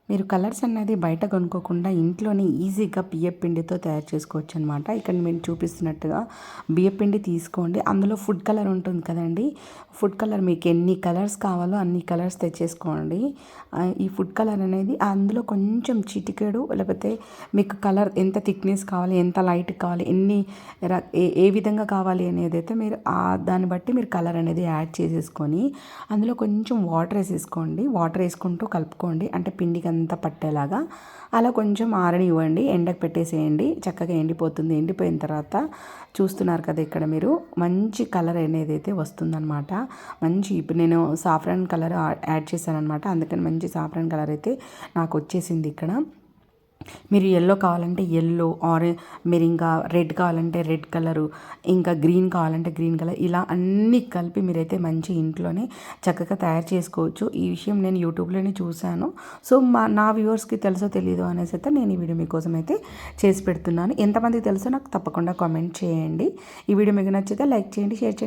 మీరు కలర్స్ అనేది బయట కొనుక్కోకుండా ఇంట్లోనే ఈజీగా బియ్యపిండితో తయారు చేసుకోవచ్చు అనమాట. ఇక్కడ మీరు చూపిస్తున్నట్టుగా బియ్యపిండి తీసుకోండి. అందులో ఫుడ్ కలర్ ఉంటుంది కదండి, ఫుడ్ కలర్ మీకు ఎన్ని కలర్స్ కావాలో అన్ని కలర్స్ తెచ్చేసుకోండి. ఈ ఫుడ్ కలర్ అనేది అందులో కొంచెం చిటికెడు, లేకపోతే మీకు కలర్ ఎంత థిక్నెస్ కావాలి, ఎంత లైట్ కావాలి, ఏ విధంగా కావాలి అనేది అయితే మీరు దాన్ని బట్టి మీరు కలర్ అనేది యాడ్ చేసేసుకొని అందులో కొంచెం వాటర్ వేసేసుకోండి. వాటర్ వేసుకుంటూ కలుపుకోండి, అంటే పిండికి అంతా పట్టేలాగా. అలా కొంచెం ఆరనివ్వండి, ఎండకు పెట్టేసేయండి. చక్కగా ఎండిపోతుంది. ఎండిపోయిన తర్వాత చూస్తున్నారు కదా, ఇక్కడ మీరు మంచి కలర్ అనేది అయితే వస్తుందన్నమాట. మంచి ఇప్పుడు నేను సాఫ్రాన్ కలర్ యాడ్ చేశాను అనమాట, అందుకని మంచి సాఫ్రాన్ కలర్ అయితే నాకు వచ్చేసింది ఇక్కడ. మీరు ఎల్లో కావాలంటే ఎల్లో, మీరు ఇంకా రెడ్ కావాలంటే రెడ్ కలరు, ఇంకా గ్రీన్ కావాలంటే గ్రీన్ కలర్, ఇలా అన్నీ కలిపి మీరైతే మంచి ఇంట్లోనే చక్కగా తయారు చేసుకోవచ్చు. ఈ విషయం నేను యూట్యూబ్లోనే చూశాను. సో నా వ్యూవర్స్కి తెలుసో తెలియదో అనేసి అయితే నేను ఈ వీడియో మీకోసం అయితే చేసి పెడుతున్నాను. ఎంతమందికి తెలుసో నాకు తప్పకుండా కామెంట్ చేయండి. ఈ వీడియో మీకు నచ్చితే లైక్ చేయండి, షేర్ చేయండి.